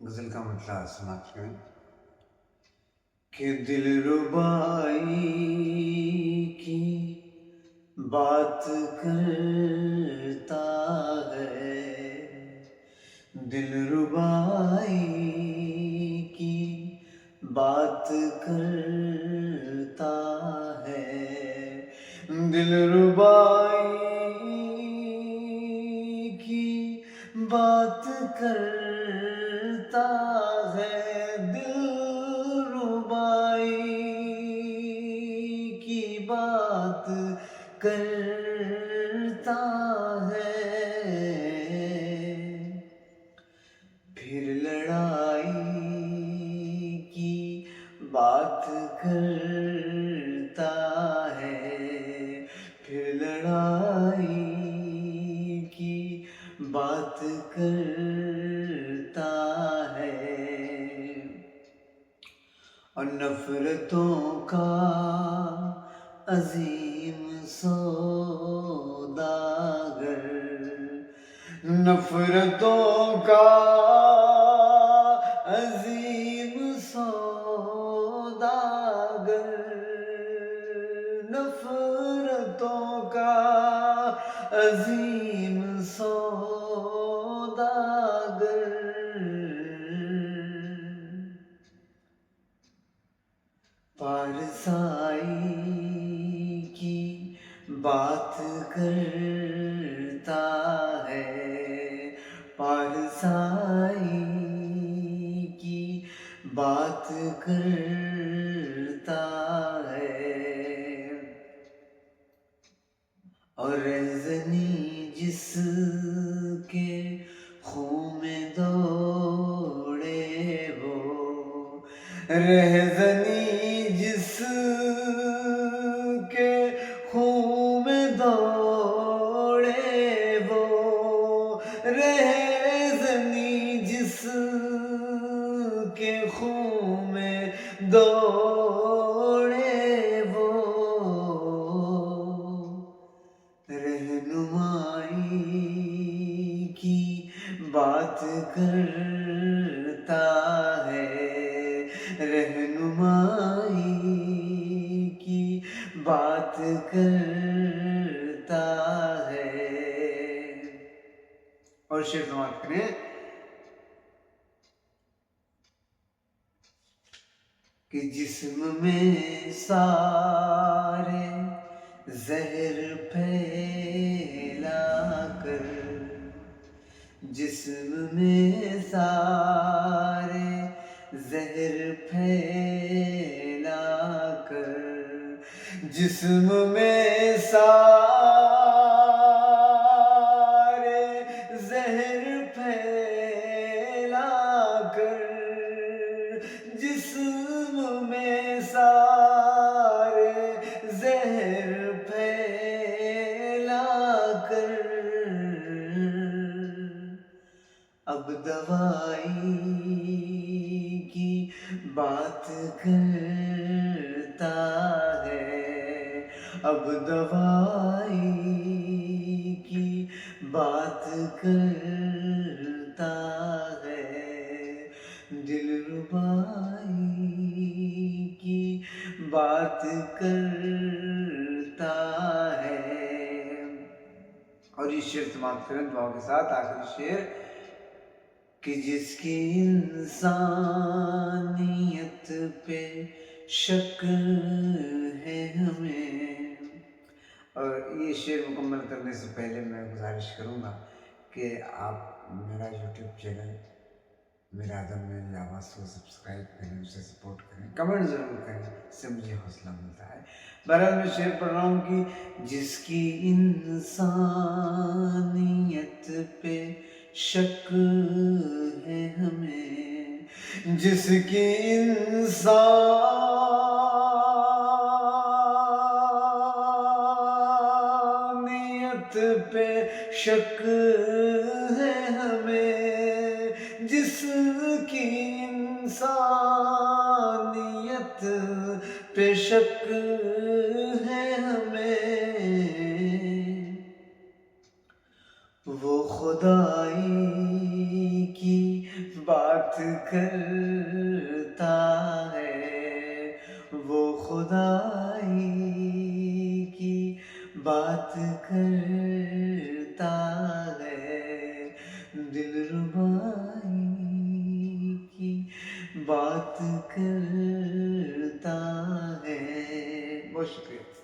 غزل کا مطلب سماعت کریں کہ دل ربائی کی بات کرتا ہے، دل ربائی کی بات کرتا ہے، دل ربائی کی بات کرتا ہے، دل ربائی کی بات کرتا ہے، پھر لڑائی کی بات کرتا ہے، پھر لڑائی کی بات کرتا ہے، اور نفرتوں کا عظیم سوداگر، نفرتوں کا عظیم سوداگر، نفرتوں کا عظیم سوداگر، پارسائی کی بات کرتا ہے، پارسائی کی بات کرتا ہے، اور رہزنی جس کے خون میں دوڑے وہ، رہزنی جس کے خون میں دوڑے وہ، رہزنی جس کے خون میں دوڑے وہ، رہنمائی کی بات کرتا ہے، رہنمائی کی بات کرتا ہے، اور شعر سماعت کریں کہ جسم میں سارے زہر پھیلا کر، جسم میں سارے زہر پھیلا کر، جسم میں سارے زہر پھیلا کر، جسم میں سارے زہر پھیلا کر، اب دوائی کی بات کرتا ہے، اب دوائی کی بات کرتا ہے، دل ربائی کی بات کرتا ہے، اور یہ شعر سماعت کریں دعا کے ساتھ آخری شعر کہ جس کی انسانیت پہ شک ہے ہمیں، اور یہ شعر مکمل کرنے سے پہلے میں گزارش کروں گا کہ آپ میرا یوٹیوب چینل میرا آدم میری آواز کو سبسکرائب کریں، اسے سپورٹ کریں، کمنٹ ضرور کریں، اس سے مجھے حوصلہ ملتا ہے۔ بہرحال میں شعر پڑھ رہا ہوں کہ جس کی انسانیت پہ شک ہے ہمیں، جس کی انسانیت پہ شک ہے ہمیں، جس کی انسانیت پہ شک ہے ہمیں، وہ خدائی کی بات بات کرتا ہے وہ خدائی کی بات کرتا ہے، دل ربائی کی بات کرتا ہے۔ بہت شکریہ۔